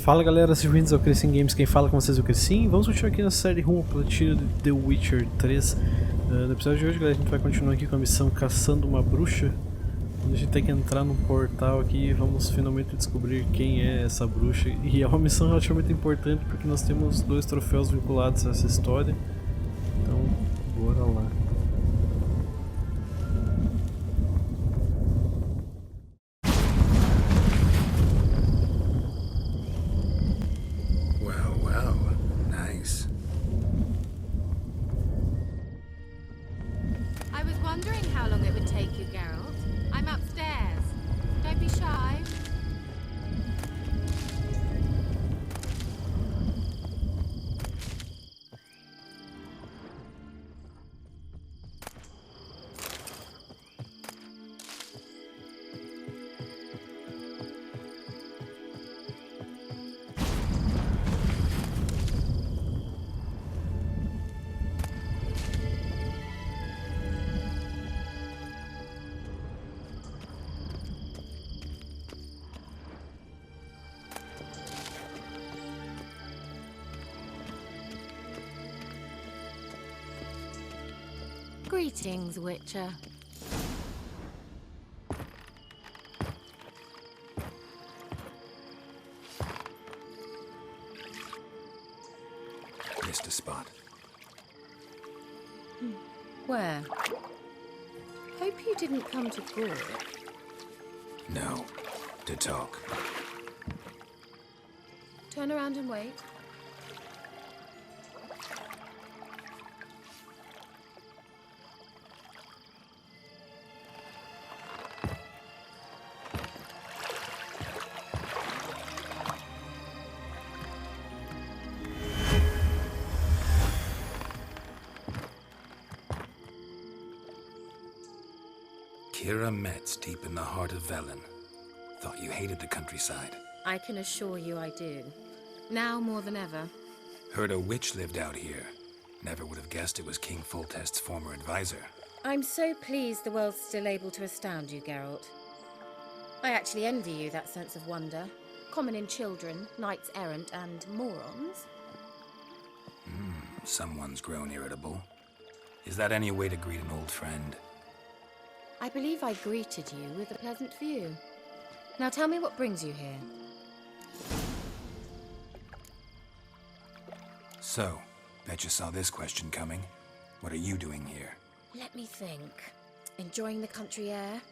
Fala galera, sejam bem-vindos ao Crescem Games, quem fala com vocês é o Crescem. Vamos continuar aqui na série Rumo, Platina de The Witcher 3. No episódio de hoje, galera, a gente vai continuar aqui com a missão Caçando uma Bruxa. A gente tem que entrar num portal aqui e vamos finalmente descobrir quem é essa bruxa. E é uma missão relativamente importante porque nós temos 2 troféus vinculados a essa história. Então, bora lá. Greetings, Witcher. Missed a spot. Where? Hope you didn't come to Gore. No, to talk. Turn around and wait. Met's deep in the heart of Velen. Thought you hated the countryside. I can assure you I do. Now more than ever. Heard a witch lived out here. Never would have guessed it was King Foltest's former advisor. I'm so pleased the world's still able to astound you, Geralt. I actually envy you that sense of wonder. Common in children, knights errant, and morons. Someone's grown irritable. Is that any way to greet an old friend? I believe I greeted you with a pleasant view. Now tell me what brings you here. So, bet you saw this question coming. What are you doing here? Let me think. Enjoying the country air?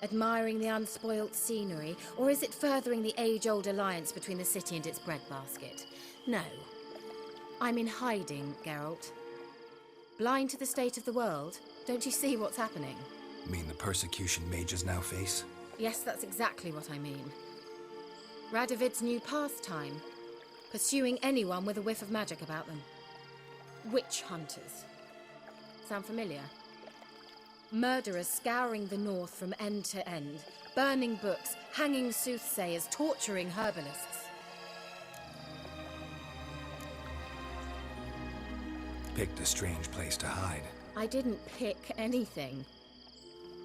Admiring the unspoilt scenery? Or is it furthering the age-old alliance between the city and its breadbasket? No. I'm in hiding, Geralt. Blind to the state of the world? Don't you see what's happening? Mean the persecution mages now face? Yes, that's exactly what I mean. Radovid's new pastime. Pursuing anyone with a whiff of magic about them. Witch hunters. Sound familiar? Murderers scouring the north from end to end. Burning books, hanging soothsayers, torturing herbalists. Picked a strange place to hide. I didn't pick anything.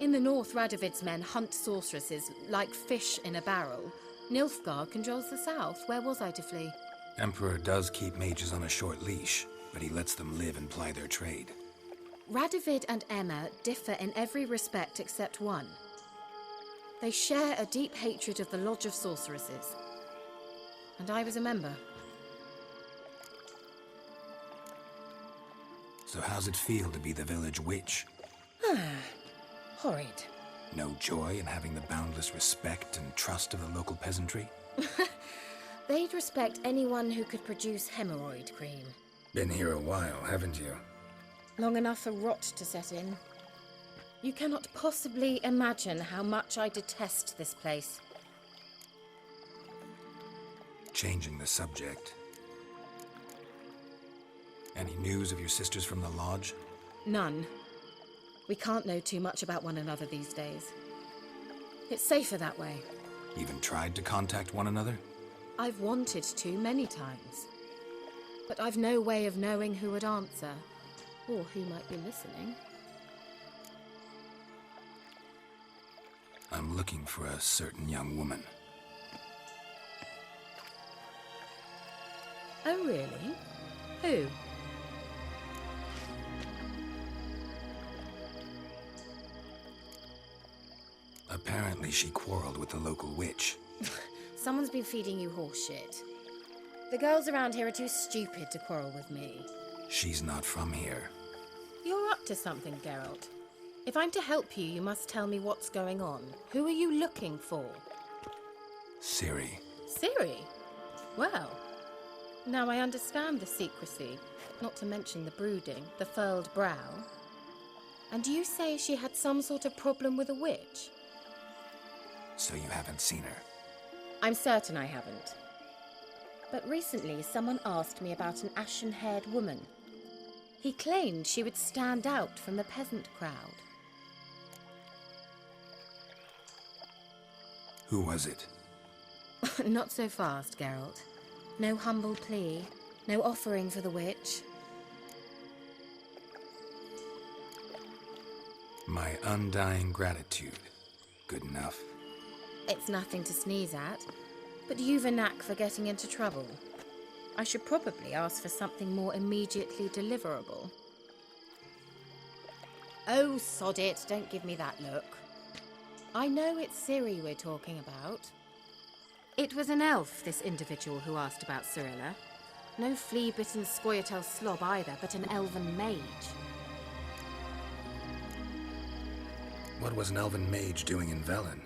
In the north, Radovid's men hunt sorceresses like fish in a barrel. Nilfgaard controls the south. Where was I to flee? Emperor does keep mages on a short leash, but he lets them live and ply their trade. Radovid and Emma differ in every respect except one. They share a deep hatred of the Lodge of Sorceresses. And I was a member. So how's it feel to be the village witch? Horrid. No joy in having the boundless respect and trust of the local peasantry? They'd respect anyone who could produce hemorrhoid cream. Been here a while, haven't you? Long enough for rot to set in. You cannot possibly imagine how much I detest this place. Changing the subject. Any news of your sisters from the lodge? None. We can't know too much about one another these days. It's safer that way. Even tried to contact one another? I've wanted to many times. But I've no way of knowing who would answer, or who might be listening. I'm looking for a certain young woman. Oh, really? Who? Apparently she quarreled with the local witch. Someone's been feeding you horseshit. The girls around here are too stupid to quarrel with me. She's not from here. You're up to something, Geralt. If I'm to help you, you must tell me what's going on. Who are you looking for? Ciri. Ciri? Well, now I understand the secrecy, not to mention the brooding, the furled brow. And you say she had some sort of problem with a witch? So you haven't seen her? I'm certain I haven't. But recently someone asked me about an ashen-haired woman. He claimed she would stand out from the peasant crowd. Who was it? Not so fast, Geralt. No humble plea, no offering for the witch. My undying gratitude. Good enough. It's nothing to sneeze at, but you've a knack for getting into trouble. I should probably ask for something more immediately deliverable. Oh, sod it, don't give me that look. I know it's Ciri we're talking about. It was an elf, this individual who asked about Cirilla. No flea-bitten Scoia'tael slob either, but an elven mage. What was an elven mage doing in Velen?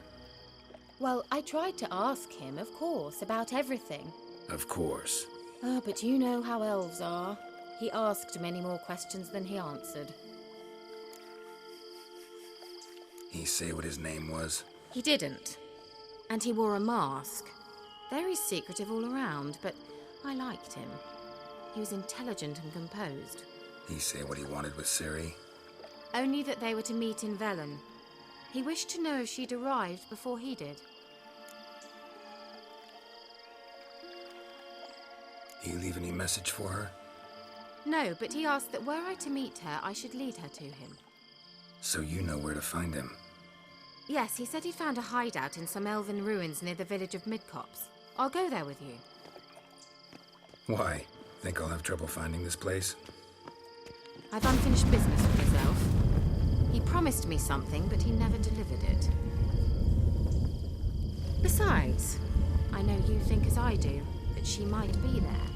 Well, I tried to ask him, of course, about everything. Of course. Oh, but you know how elves are. He asked many more questions than he answered. He say what his name was? He didn't. And he wore a mask. Very secretive all around, but I liked him. He was intelligent and composed. He say what he wanted with Ciri? Only that they were to meet in Velen. He wished to know if she'd arrived before he did. He leave any message for her? No, but he asked that were I to meet her, I should lead her to him. So you know where to find him? Yes, he said he found a hideout in some elven ruins near the village of Midcopse. I'll go there with you. Why? Think I'll have trouble finding this place? I've unfinished business with this elf. He promised me something, but he never delivered it. Besides, I know you think as I do, that she might be there.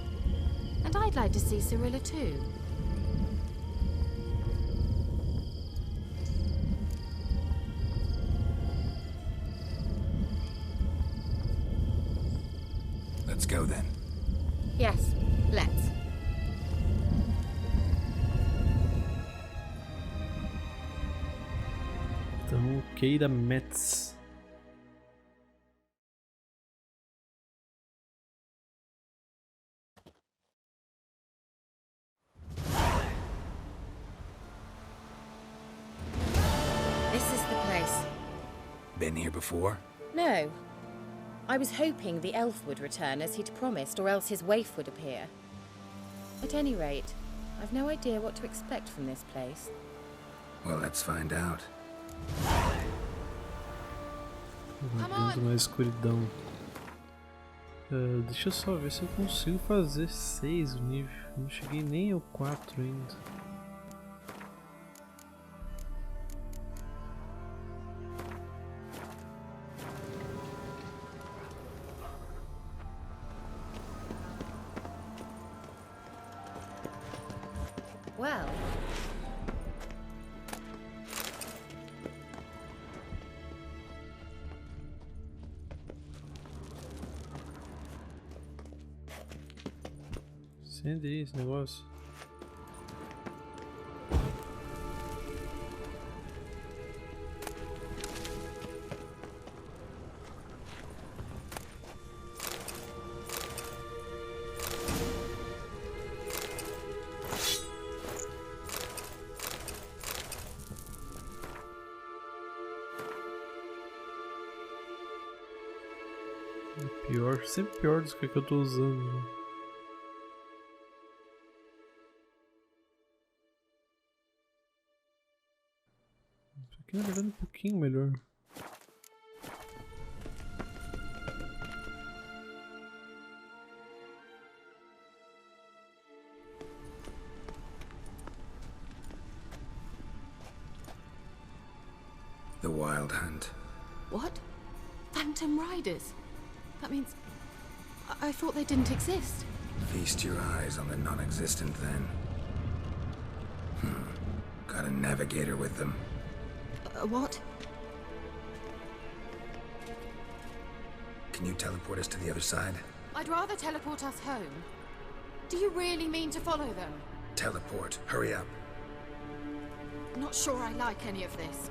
And I'd like to see Cirilla too. Let's go then. Yes, let's. Então, Keira Metz. This is the place. Been here before? No. I was hoping the elf would return as he'd promised, or else his waif would appear. At any rate, I've no idea what to expect from this place. Well, let's find out. Vagando na escuridão. Deixa eu só ver se eu consigo fazer 6 o nível. Não cheguei nem ao 4 ainda. Well... Acende aí esse negócio. É pior, sempre pior do que eu tô usando. Né? Isso aqui na verdade é um pouquinho melhor. The Wild Hunt. What? Phantom Riders? That means... I thought they didn't exist. Feast your eyes on the non-existent then. Got a navigator with them. What? Can you teleport us to the other side? I'd rather teleport us home. Do you really mean to follow them? Teleport. Hurry up. Not sure I like any of this.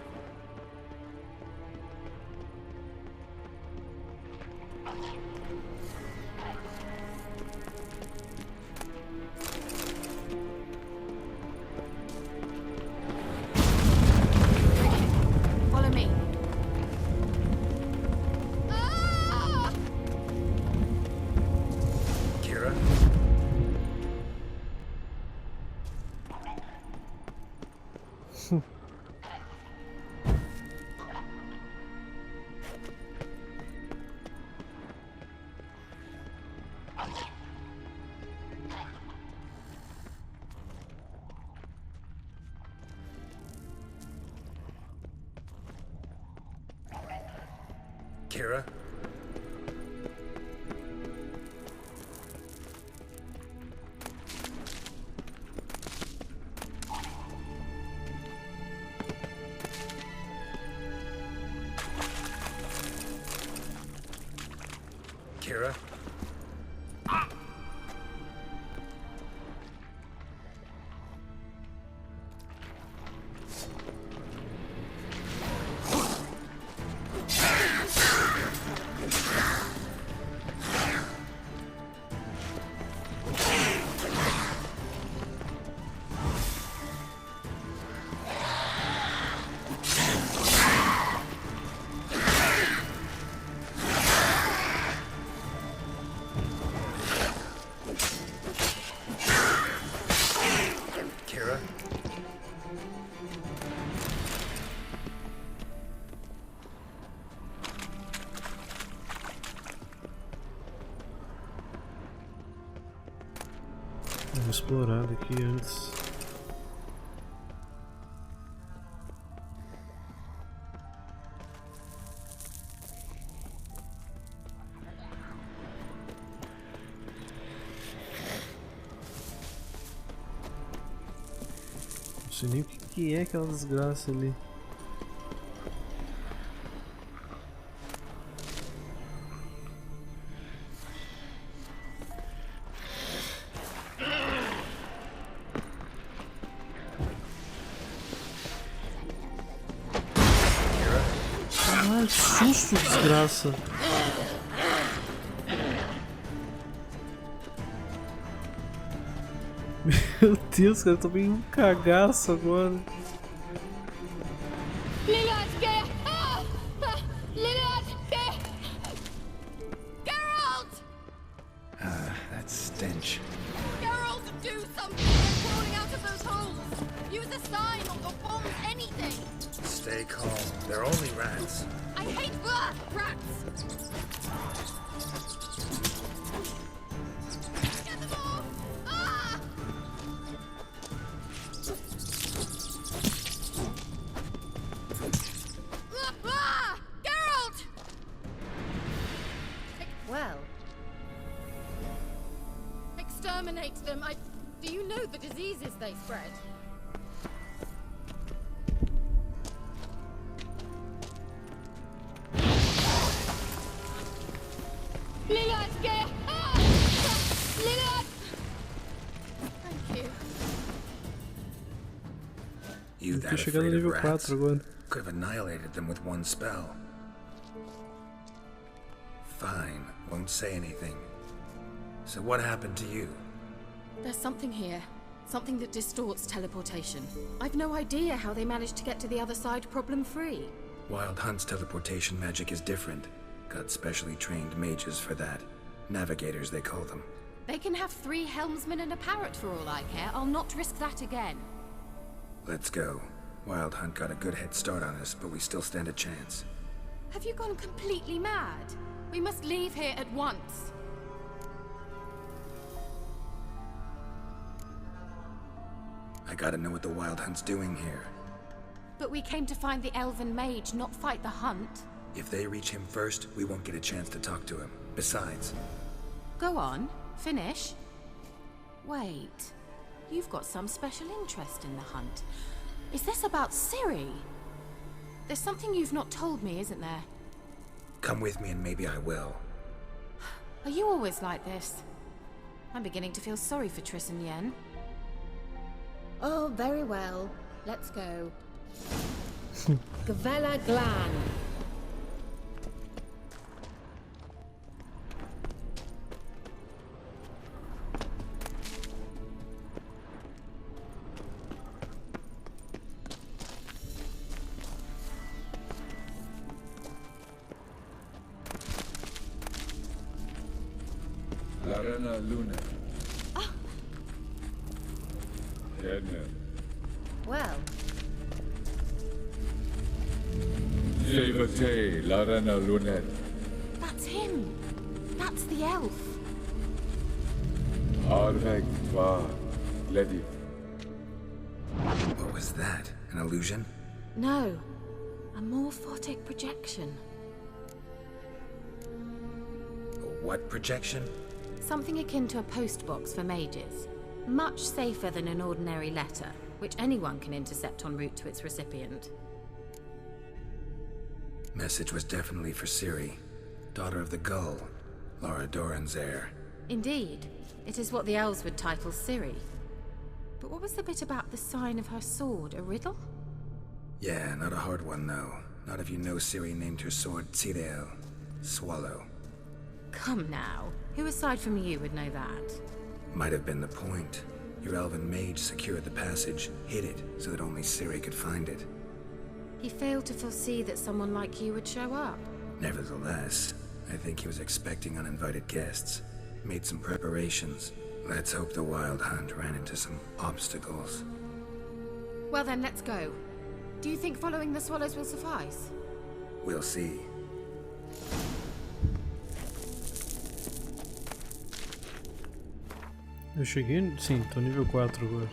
Follow me. Ah! Kira? Kira? Kira? Kira? Vamos explorar aqui antes. Não sei nem o que é aquela desgraça ali. Ah, susto, desgraça. Meu Deus, cara, eu tomei um cagaço agora. That stench. Geralt, do something! They're crawling out of those holes! Use a sign or bombs, anything! Stay calm. They're only rats. I hate rats! Get them off! Ah! Ah! Geralt! Well. Exterminate them. Do you know the diseases they spread? Thank you. You that Tô chegando no afraid of nível rats? 4 agora. Could have annihilated them with one spell. Fine, won't say anything. So what happened to you? There's something here. Something that distorts teleportation. I've no idea how they managed to get to the other side problem-free. Wild Hunt's teleportation magic is different. Got specially trained mages for that. Navigators, they call them. They can have 3 helmsmen and a parrot for all I care. I'll not risk that again. Let's go. Wild Hunt got a good head start on us, but we still stand a chance. Have you gone completely mad? We must leave here at once. I gotta know what the Wild Hunt's doing here. But we came to find the elven mage, not fight the hunt. If they reach him first, we won't get a chance to talk to him. Besides... Go on, finish. Wait, you've got some special interest in the hunt. Is this about Ciri? There's something you've not told me, isn't there? Come with me and maybe I will. Are you always like this? I'm beginning to feel sorry for Triss and Yen. Oh, very well. Let's go. Gavella Glan. Larana Luna. Edna. Well, Jevate Larana Lunet. that's him. That's the elf. Arveg Twa Ledi. What was that? An illusion? No, a morphotic projection. A what projection? Something akin to a postbox for mages. Much safer than an ordinary letter, which anyone can intercept en route to its recipient. Message was definitely for Ciri, daughter of the Gull, Lara Doran's heir. Indeed, it is what the elves would title Ciri. But what was the bit about the sign of her sword, a riddle? Yeah, not a hard one though. Not if you know Ciri named her sword Tirel, swallow. Come now, who aside from you would know that? Might have been the point. Your elven mage secured the passage, hid it, so that only Ciri could find it. He failed to foresee that someone like you would show up. Nevertheless, I think he was expecting uninvited guests. Made some preparations. Let's hope the Wild Hunt ran into some obstacles. Well then, let's go. Do you think following the swallows will suffice? We'll see. Eu cheguei... Sim, tô nível 4 agora.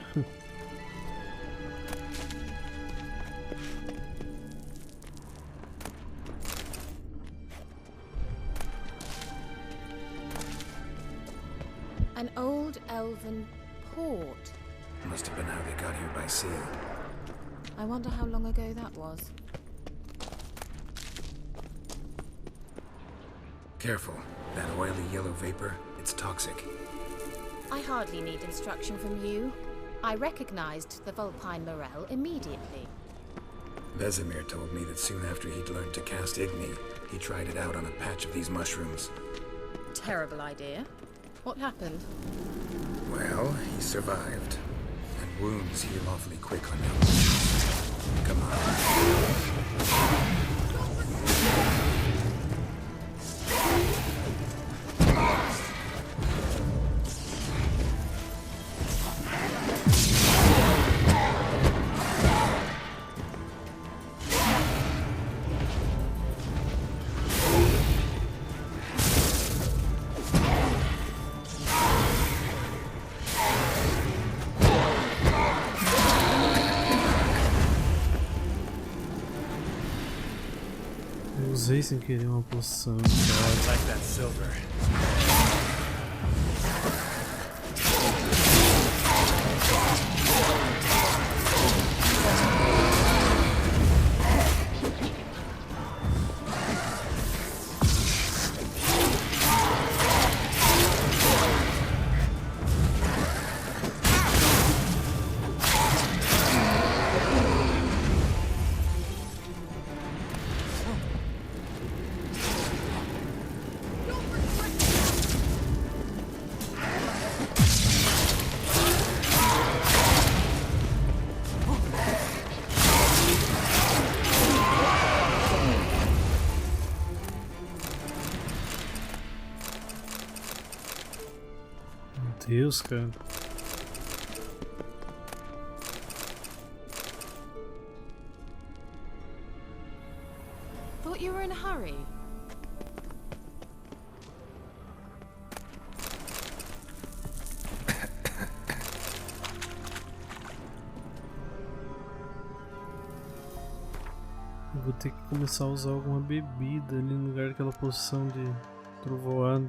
An old elven port. Must have been how they got here by sea. I wonder how long ago that was. Careful. That oily yellow vapor, it's toxic. I hardly need instruction from you. I recognized the Vulpine Morel immediately. Vesemir told me that soon after he'd learned to cast Igni, he tried it out on a patch of these mushrooms. Terrible idea. What happened? Well, he survived. And wounds heal awfully quick on him. Come on. Eu usei sem querer uma poção. Like that silver. Deus, cara. Thought you were in a hurry. ter que começar a usar alguma bebida ali no lugar daquela poção de trovoado.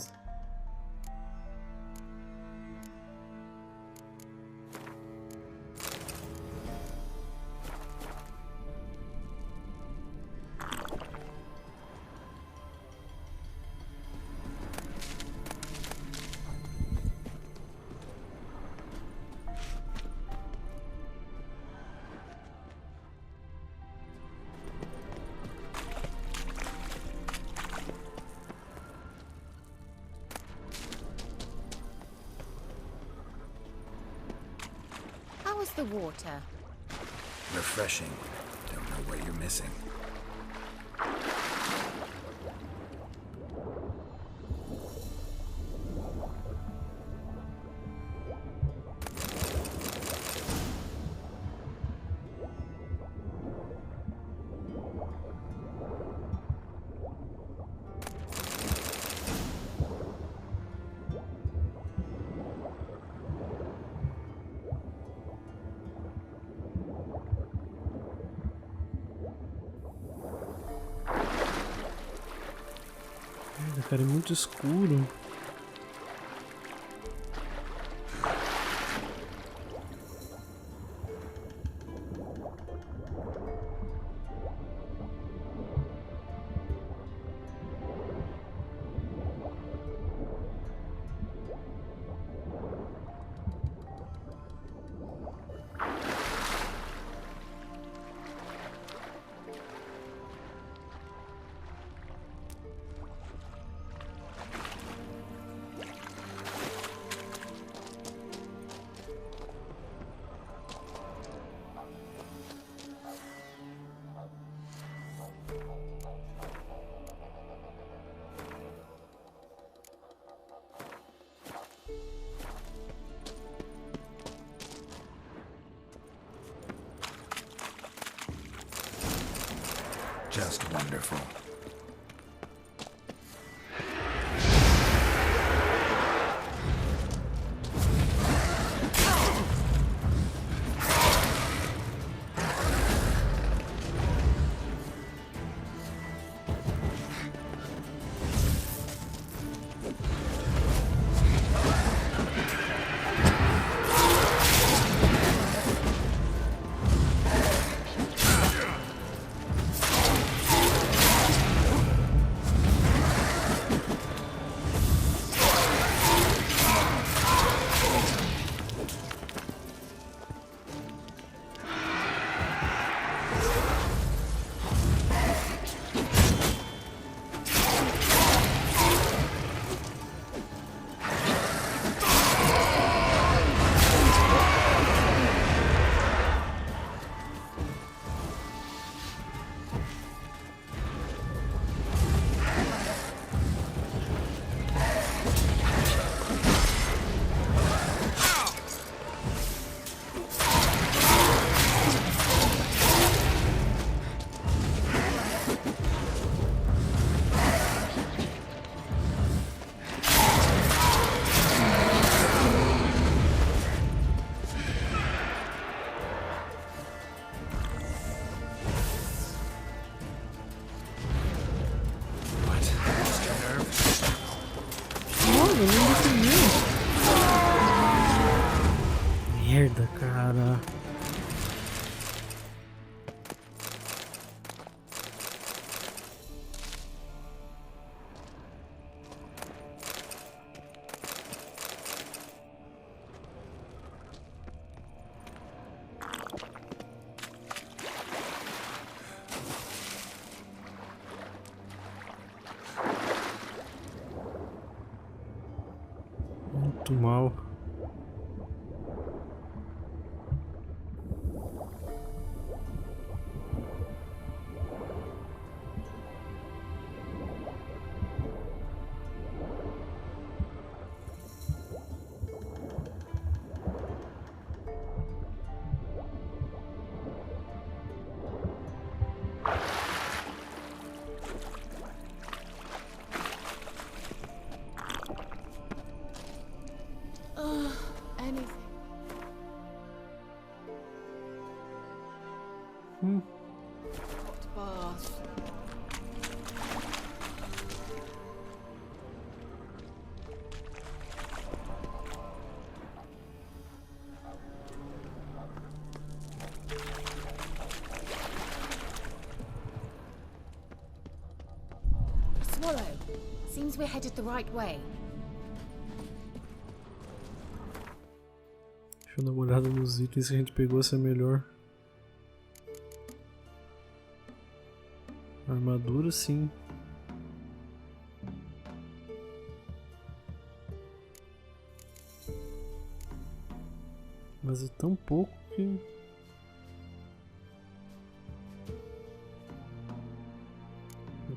How was the water? Refreshing. Don't know what you're missing. Cara, é muito escuro. Just wonderful. Merda, cara. Muito mal. Swallow. Seems we're headed the right way. Deixa eu dar uma olhada nos itens que a gente pegou, se é melhor. Armadura, sim. Mas é tão pouco que...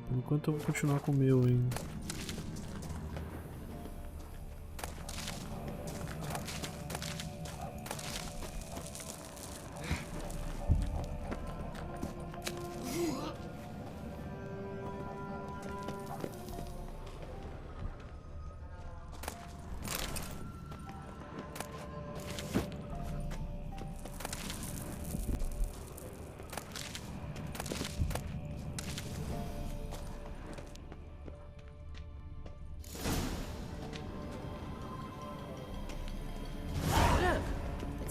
Por enquanto eu vou continuar com o meu ainda.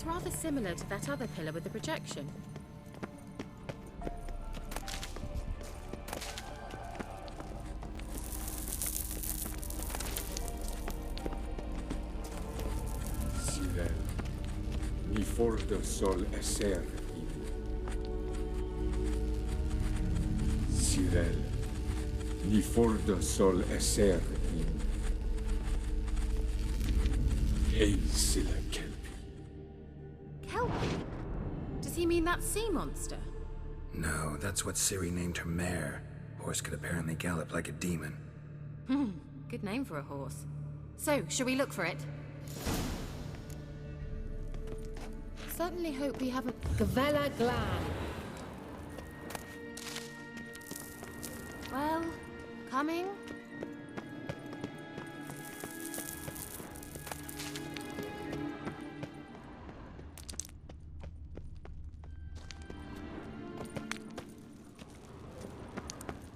Rather similar to that other pillar with the projection. Ciri, ni for de sol esser in. Ciri, ni for de sol esser in. Eisila kelpi. Kelpie? Does he mean that sea monster? No, that's what Ciri named her mare. Horse could apparently gallop like a demon. Good name for a horse. So, shall we look for it? Certainly hope we haven't... Gavella Glan. Well, coming?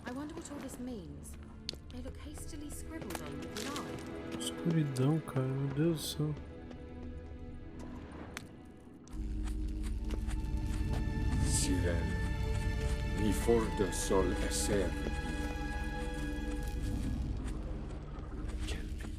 I wonder what all this means. They look hastily scribbled on with lime. Escuridão, cara, meu Deus do céu. Ciri, ni for de sol esser in. Kelpi.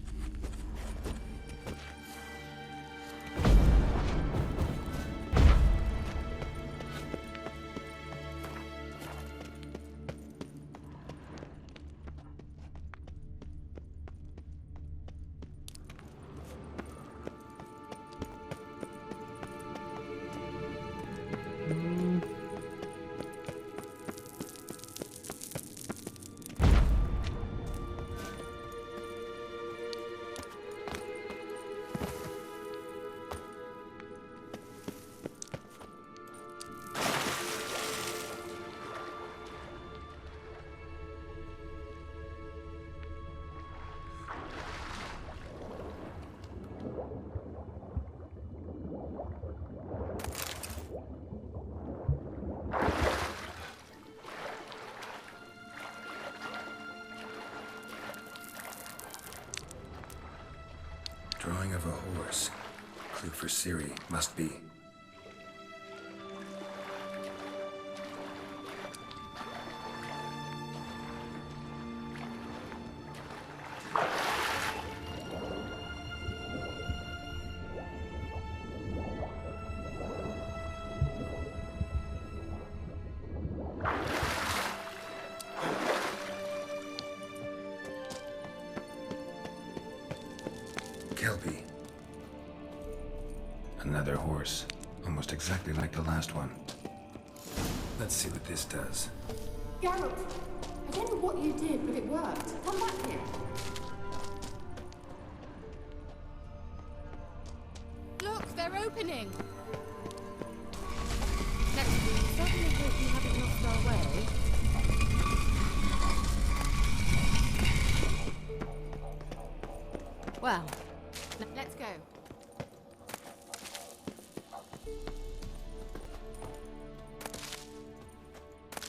Drawing of a horse. Clue for Ciri, must be. Kelpie. Another horse. Almost exactly like the last one. Let's see what this does. Geralt, I don't know what you did, but it worked. Come back here. Look, they're opening! Let's certainly hope we haven't lost our way. Well, let's go.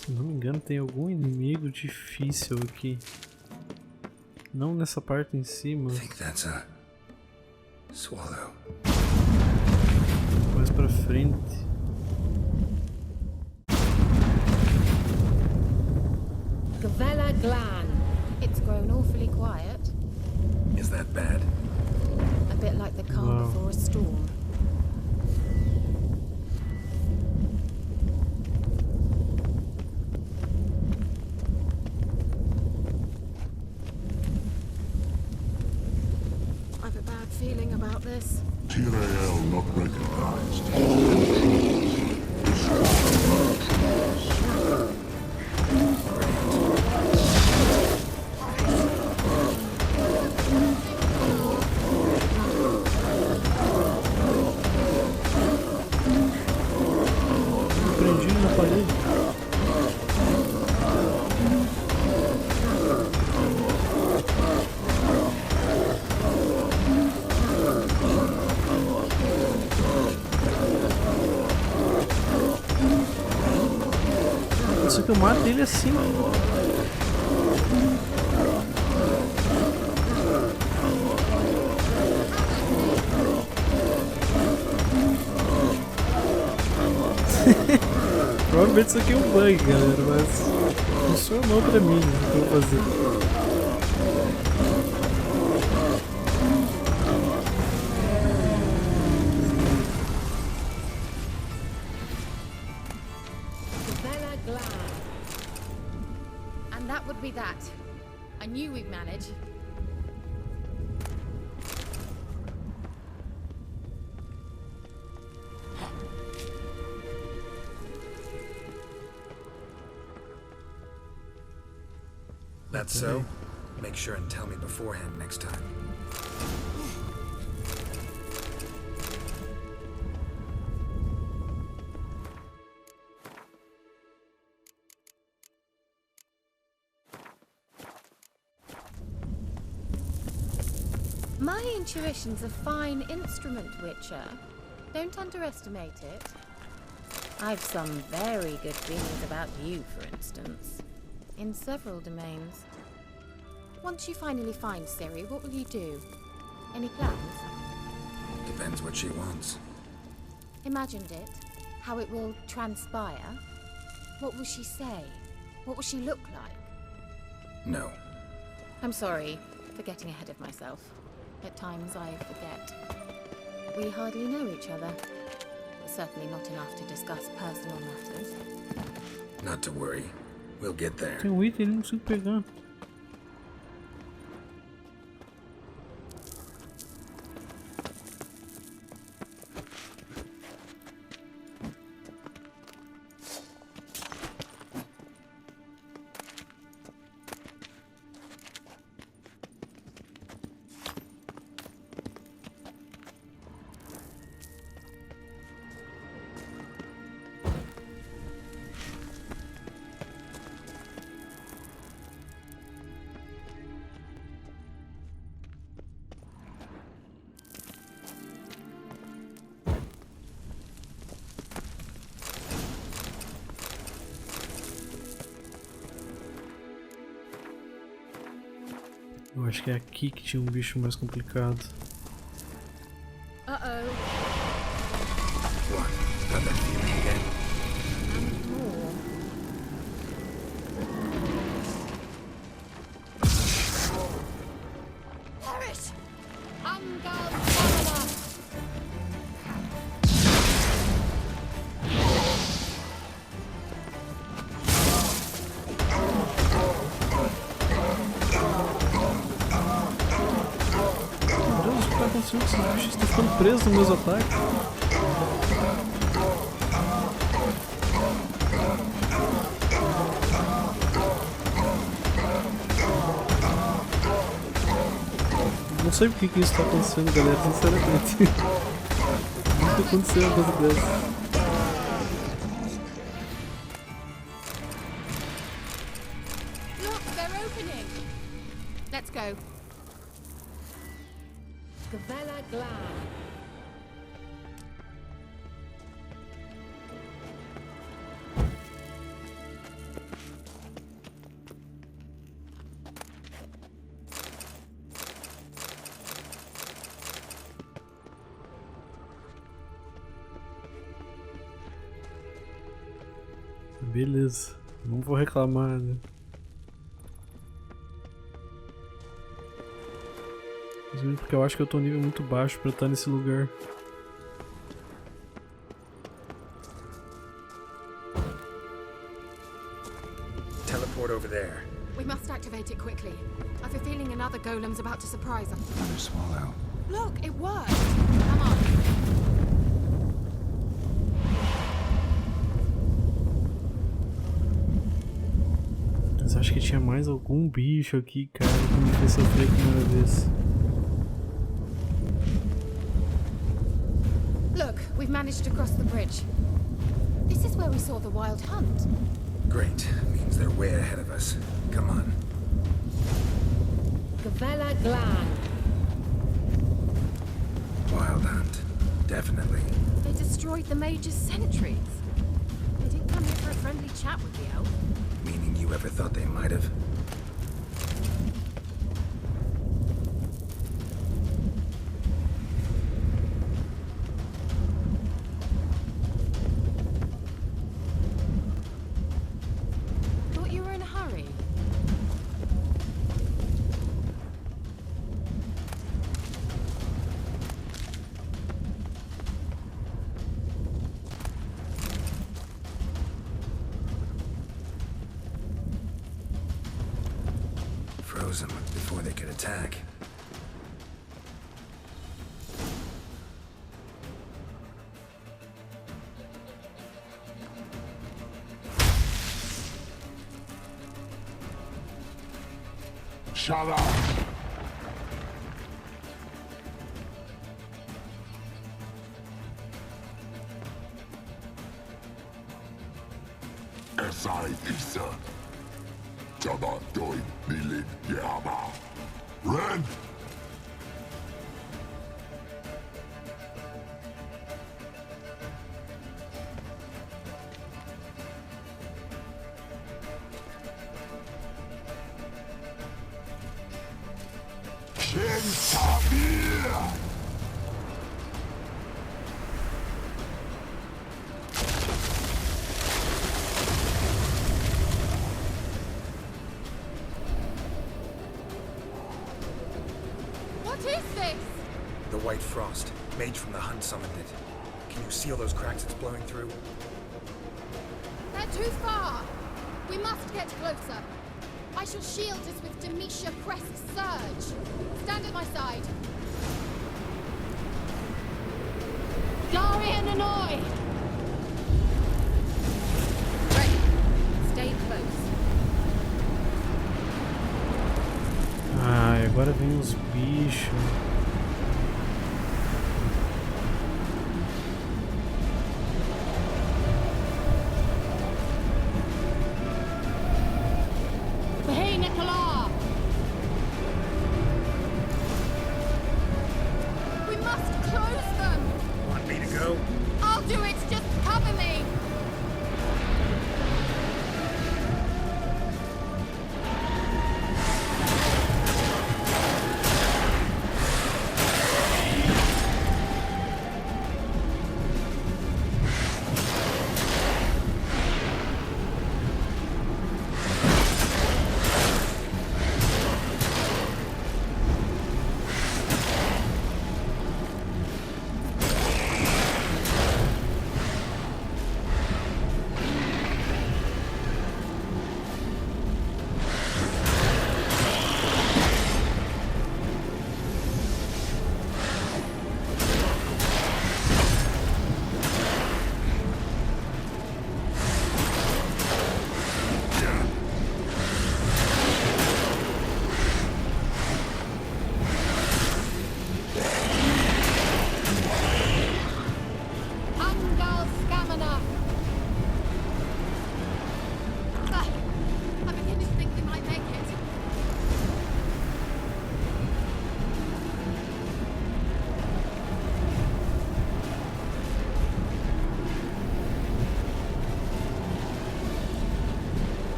Se não me engano, tem algum inimigo difícil aqui. Não nessa parte em cima. I think that's a swallow. Mais pra frente. Gavella Glan. It's grown awfully quiet. Is that bad? A bit like the calm Wow. before a storm. I've a bad feeling about this. Tyrael not recognized. Prendi na parede. Só que eu mato ele assim. Provavelmente isso aqui é um bug, galera, mas funcionou pra mim, o que eu vou fazer. And that would be that. I knew we'd manage. That's so? Make sure and tell me beforehand next time. My intuition's a fine instrument, Witcher. Don't underestimate it. I've some very good feelings about you, for instance. In several domains. Once you finally find Ciri, what will you do? Any plans? Depends what she wants. Imagined it? How it will transpire? What will she say? What will she look like? No. I'm sorry for getting ahead of myself. At times I forget. We hardly know each other. But certainly not enough to discuss personal matters. Not to worry. We'll get there. Tem um item, ele não consigo pegar. Eu acho que é aqui que tinha um bicho mais complicado. Uh-oh. What? Got that feeling again? And more. Perish! Angal Fala! Esses bichos estão ficando presos nos meus ataques. Não sei por que isso está acontecendo, galera, sinceramente. Nunca aconteceu uma coisa dessa. Look, they're opening! Let's go. Gavella Glad. Beleza, não vou reclamar, né? Porque eu acho que eu tô nível muito baixo pra estar nesse lugar. Teleport over there. We must activate it quickly. I've a feeling another golem's about to surprise us. Another swallow. Look, it worked. Come on. Mas acho que tinha mais algum bicho aqui, cara, que me fez sofrer a primeira vez. Look, we've managed to cross the bridge. This is where we saw the wild hunt. Great. Means they're way ahead of us. Come on. Gavella Glan. Wild hunt. Definitely. They destroyed the mage's sentries. They didn't come here for a friendly chat with the elf. Meaning you ever thought they might have? Thought you were in a hurry. Froze them before they could attack. Shut up! Esai Isa. Jabba doin nilin yama. Ren! Shintabir! What is this? The White Frost. Mage from the Hunt summoned it. Can you see all those cracks it's blowing through? They're too far. We must get closer. I shall shield us with Demetia Crest's surge. Stand at my side. Darian Annoy! Ready. Stay close. Ai, agora vem os bichos. Hey, Nicola! We must close them! Want me to go? I'll do it! Just cover me!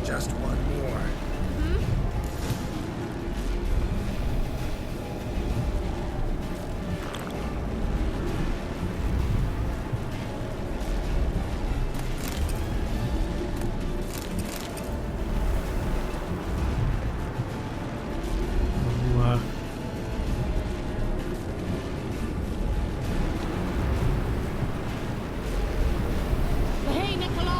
Just one more. Vamos lá. Hey, Nicola!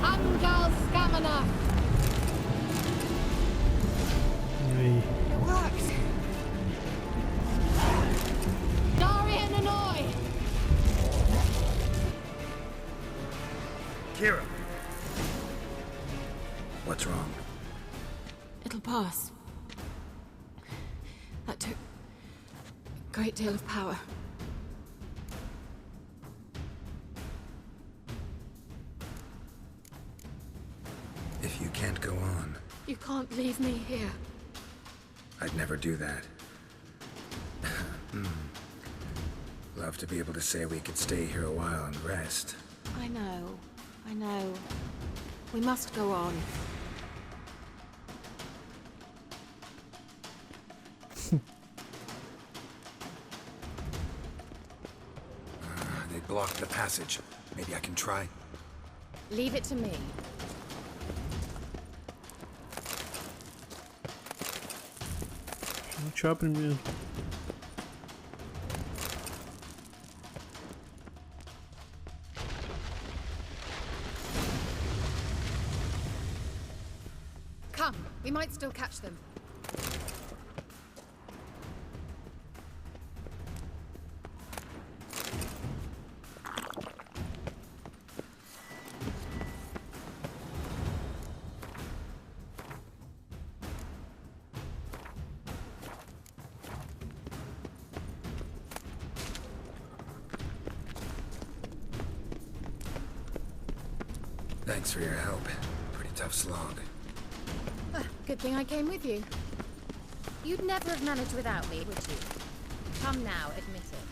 Angal Scamina! E aí? Darian Annoy! Kira! What's wrong? It'll pass. That took a great deal of power. If you can't go on, You can't leave me here. I'd never do that. Love to be able to say we could stay here a while and rest. I know. We must go on. They blocked the passage. Maybe I can try. Leave it to me. Vou atirar primeiro. Come, we might still catch them. Thanks for your help. Pretty tough slog. Good thing I came with you. You'd never have managed without me, would you? Come now, admit it.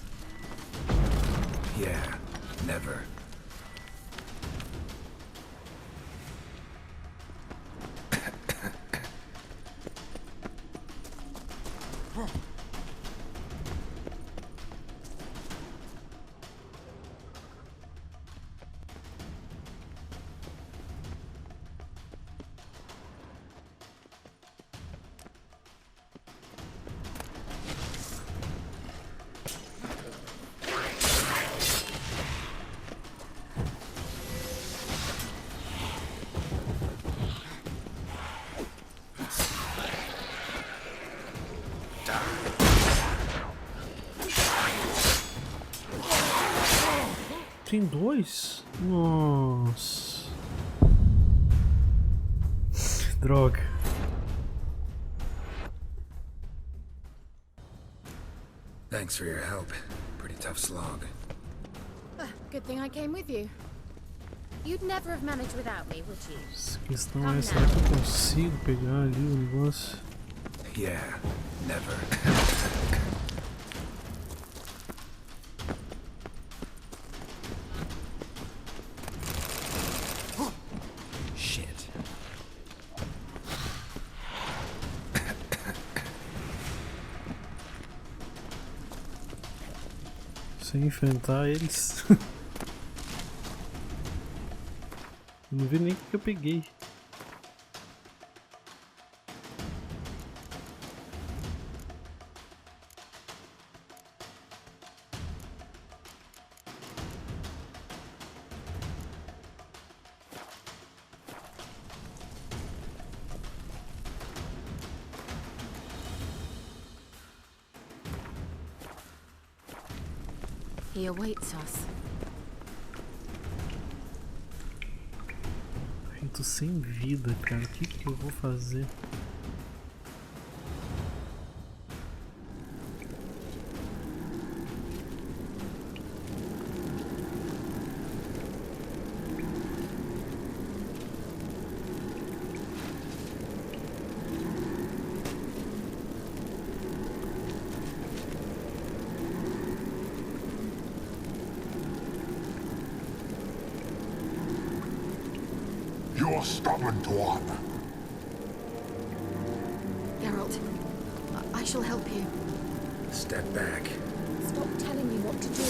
Yeah, never. Tem dois? Nossa. Droga. Thanks for your help. Pretty tough slog. Good thing I came with you. You'd never have managed without me, would you? A questão é, será que eu consigo pegar ali o negócio? Yeah, never. Shit. Sem enfrentar eles. Não vi nem o que eu peguei. He awaits us. Eu tô sem vida, cara. O que eu vou fazer? You're stubborn, one. Geralt, I shall help you. Step back. Stop telling me what to do.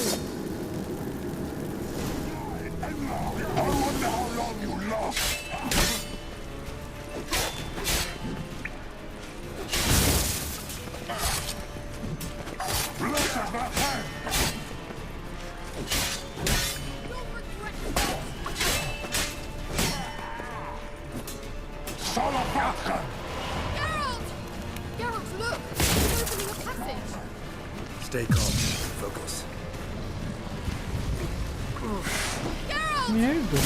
I wonder how long you last. Look at that hand. Geralt! Geralt, look! He's opening a passage. Stay calm. Focus. Geralt! Merda!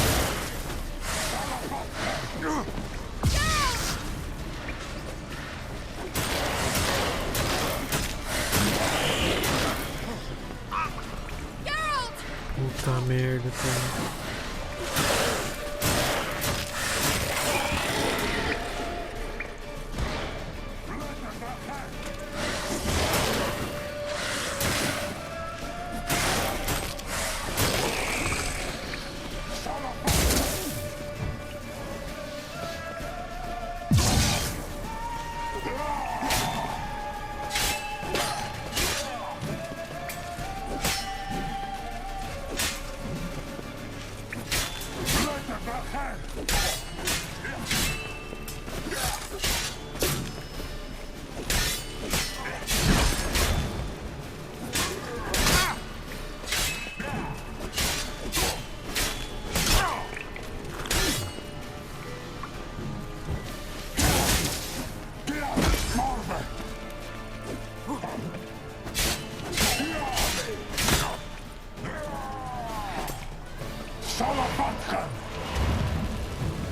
Geralt! Geralt! Puta merda, cara.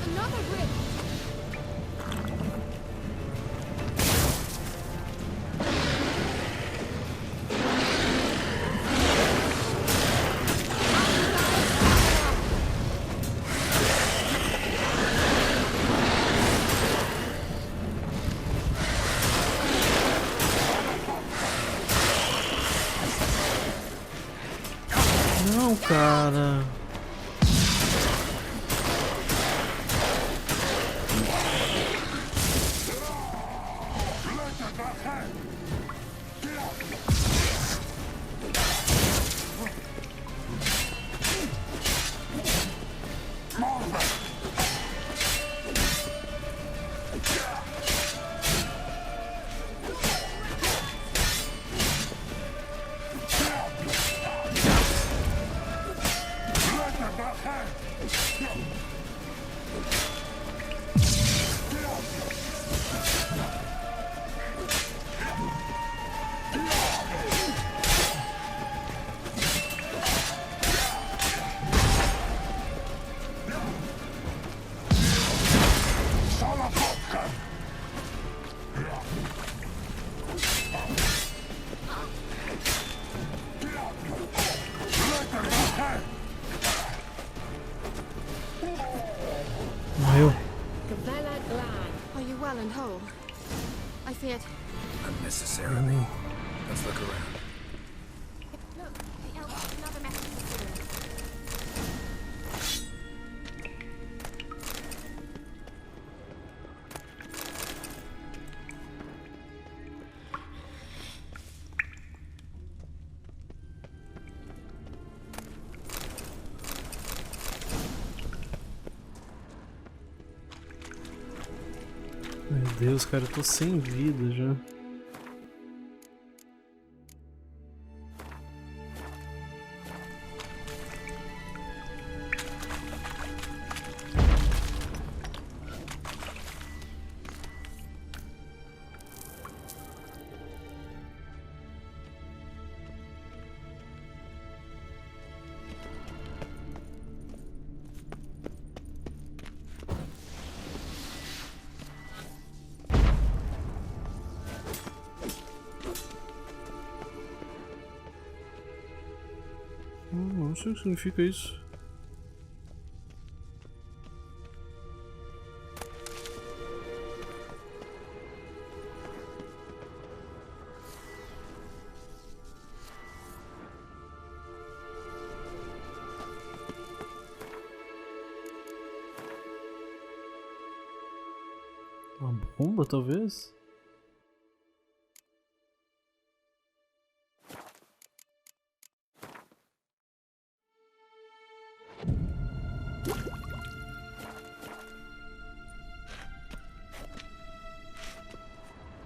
Another rip! Não, cara. Morreu. Are you well and whole? I feared. Unnecessarily. Let's look around. Look, the elf has another message for Ciri. Meu Deus, cara, eu tô sem vida já. Não sei o que significa isso. Uma bomba, talvez?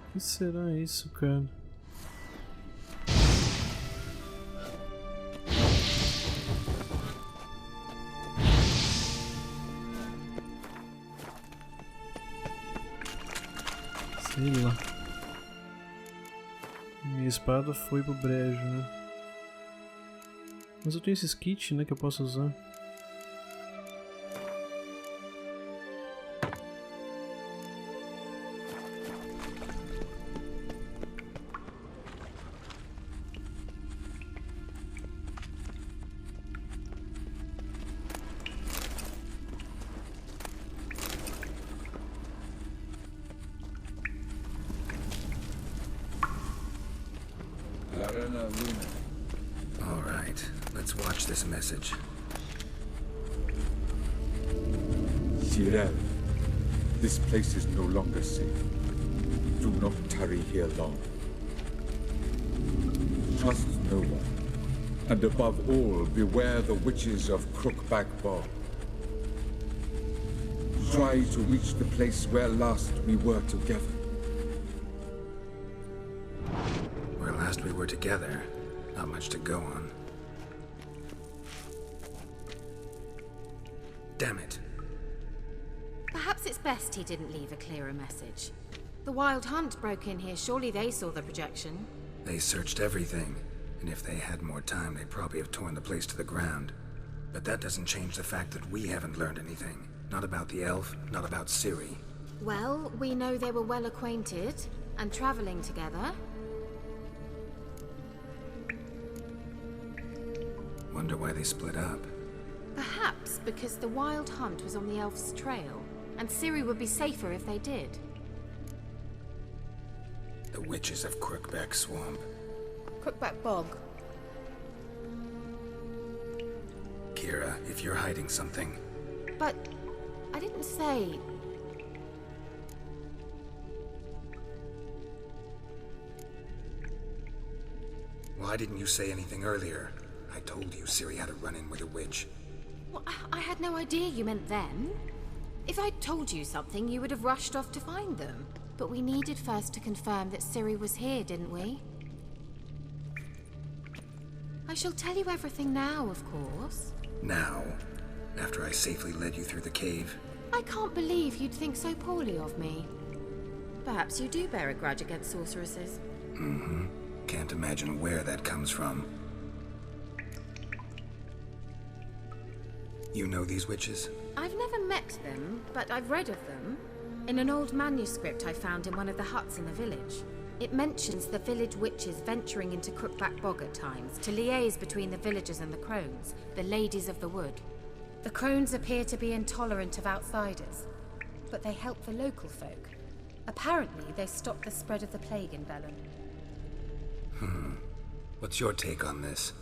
O que será isso, cara? Sei lá. Minha espada foi pro brejo, né? Mas eu tenho esses kits, né, que eu posso usar. All right, let's watch this message. Ciri, this place is no longer safe. Do not tarry here long. Trust no one. And above all, beware the witches of Crookback Bog. Try to reach the place where last we were together. Where last we were together, not much to go on. Damn it. Perhaps it's best he didn't leave a clearer message. The Wild Hunt broke in here. Surely they saw the projection. They searched everything, and if they had more time, they'd probably have torn the place to the ground. But that doesn't change the fact that we haven't learned anything. Not about the elf, not about Ciri. Well, we know they were well acquainted and traveling together. Wonder why they split up. Perhaps because the Wild Hunt was on the elf's trail, and Ciri would be safer if they did. The witches of Crookback Swamp. Crookback Bog. Kira, if you're hiding something... But I didn't say... Why didn't you say anything earlier? I told you Ciri had a run-in with a witch. Well, I had no idea you meant then. If I'd told you something, you would have rushed off to find them. But we needed first to confirm that Ciri was here, didn't we? I shall tell you everything now, of course. Now? After I safely led you through the cave? I can't believe you'd think so poorly of me. Perhaps you do bear a grudge against sorceresses. Mm-hmm. Can't imagine where that comes from. You know these witches? I've never met them, but I've read of them. In an old manuscript I found in one of the huts in the village. It mentions the village witches venturing into Crookback Bog at times to liaise between the villagers and the crones, the ladies of the wood. The crones appear to be intolerant of outsiders, but they help the local folk. Apparently, they stopped the spread of the plague in Velen. What's your take on this?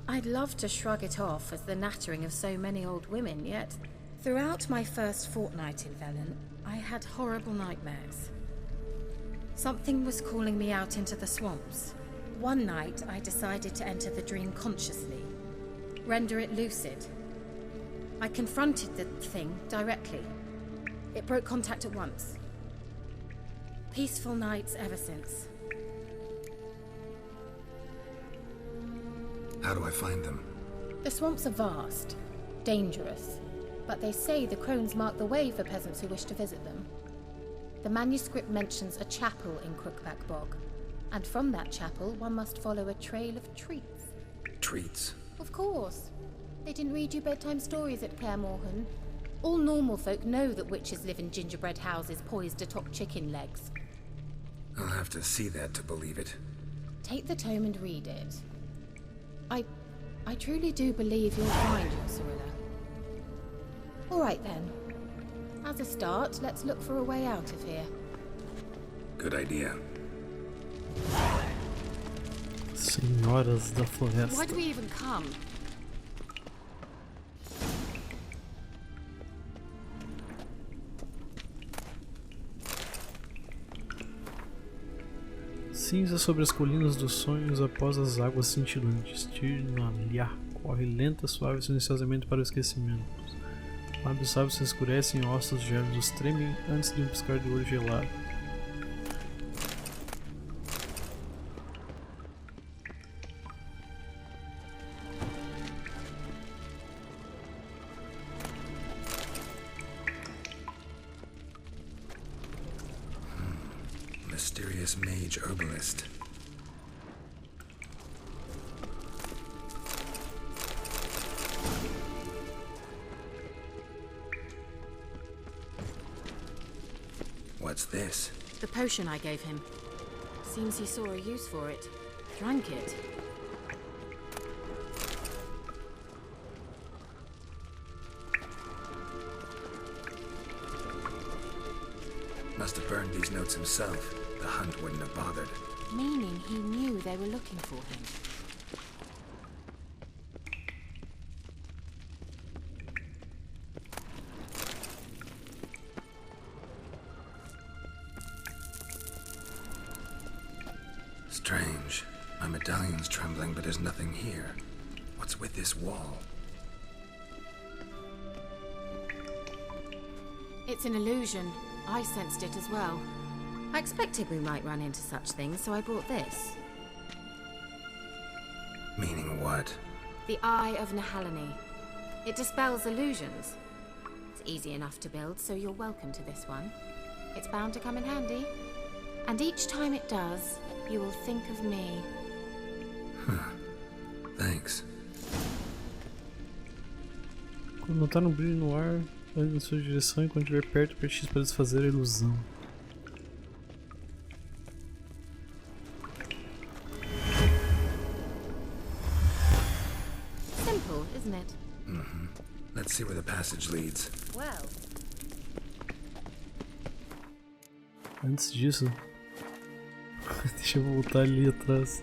I'd love to shrug it off as the nattering of so many old women, yet throughout my first fortnight in Velen, I had horrible nightmares. Something was calling me out into the swamps. One night, I decided to enter the dream consciously, render it lucid. I confronted the thing directly. It broke contact at once. Peaceful nights ever since. How do I find them? The swamps are vast, dangerous, but they say the crones mark the way for peasants who wish to visit them. The manuscript mentions a chapel in Crookback Bog, and from that chapel one must follow a trail of treats. Treats? Of course. They didn't read you bedtime stories at Clare Morgan. All normal folk know that witches live in gingerbread houses poised atop chicken legs. I'll have to see that to believe it. Take the tome and read it. I truly do believe you'll find your Cirilla. All right then. As a start, let's look for a way out of here. Good idea. Senhoras da Floresta. Why do we even come? Cinza sobre as colinas dos sonhos após as águas cintilantes. Tirnalhar corre lenta, suave e silenciosamente para o esquecimento. Lábios sábios se escurecem, ossos gélidos tremem antes de um piscar de olho gelado. Mysterious mage herbalist. What's this? The potion I gave him. Seems he saw a use for it. Drank it. Must have burned these notes himself. The hunt wouldn't have bothered. Meaning he knew they were looking for him. Strange. My medallion's trembling, but there's nothing here. What's with this wall? It's an illusion. I sensed it as well. I expected we might run into such things, so I brought this. Meaning what? The Eye of Nahalani. It dispels illusions. It's easy enough to build, so you're welcome to this one. It's bound to come in handy. And each time it does, you will think of me. Thanks. Quando notar um brilho no ar, ande na sua direção e quando estiver perto, aperte X para desfazer a ilusão. Simple, isn't it? Let's see where the passage leads. Well. Antes disso, deixa eu voltar ali atrás.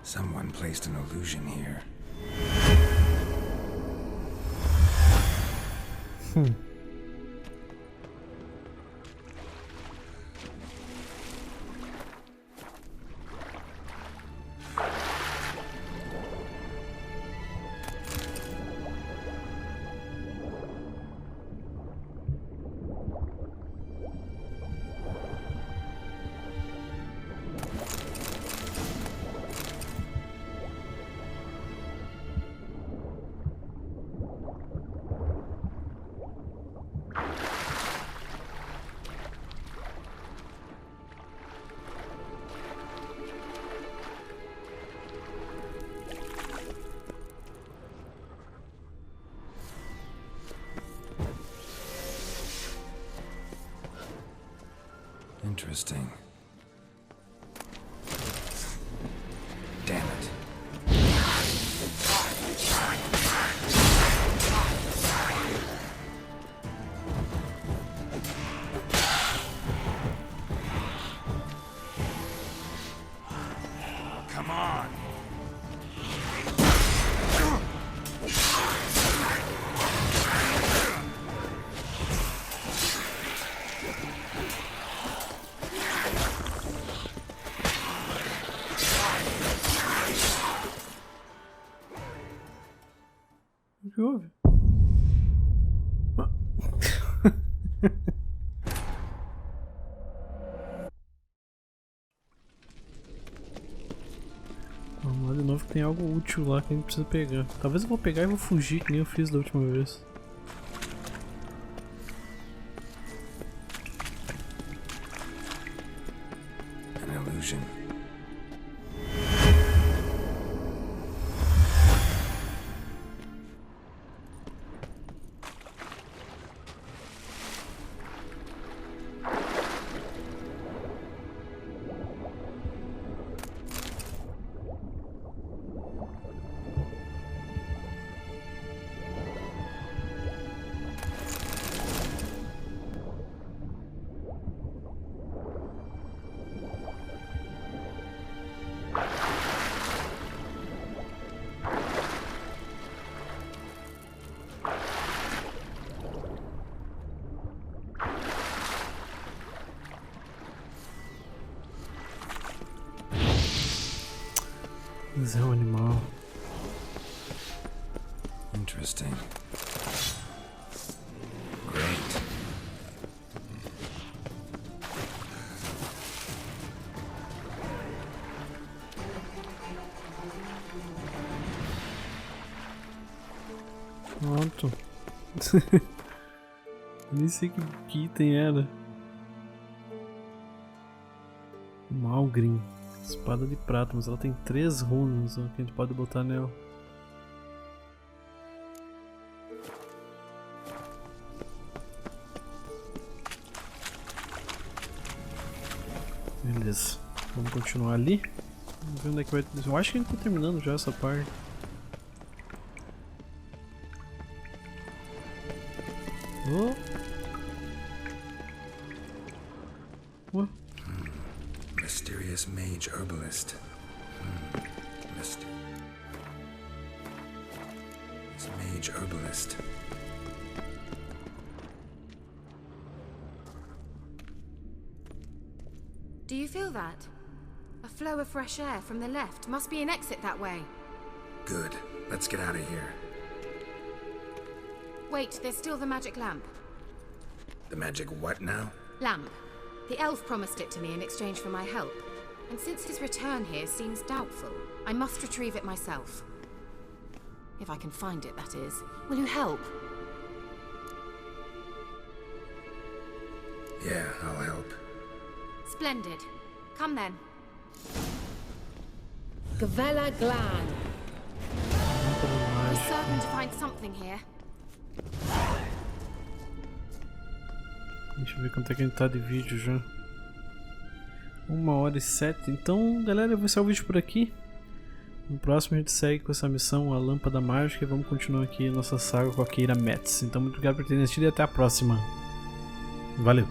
Someone placed an illusion here. Interesting. Damn it. Come on. que houve? Vamos lá de novo que tem algo útil lá que a gente precisa pegar. Talvez eu vou pegar e vou fugir que nem eu fiz da última vez. An illusion. Mas é um animal. Interesting. Great. Pronto. Nem sei que item era. Malgrim. Espada de prata, mas ela tem 3 runas, ó, que a gente pode botar nela. Beleza, vamos continuar ali. Vamos ver onde é que vai. Eu acho que a gente tá terminando já essa parte. Oh. What? Mysterious mage herbalist. Mage herbalist. Do you feel that? A flow of fresh air from the left. Must be an exit that way. Good. Let's get out of here. Wait, there's still the magic lamp. The magic what now? Lamp. The elf promised it to me in exchange for my help. And since his return here seems doubtful, I must retrieve it myself. If I can find it, that is. Will you help? Yeah, I'll help. Splendid. Come then. Gavella Glan. We're certain to find something here. Deixa eu ver quanto é que a gente tá de vídeo já. 1h07. Então, galera, eu vou encerrar o vídeo por aqui. No próximo a gente segue com essa missão, a Lâmpada Mágica, e vamos continuar aqui a nossa saga com a Keira Metz. Então, muito obrigado por terem assistido e até a próxima. Valeu!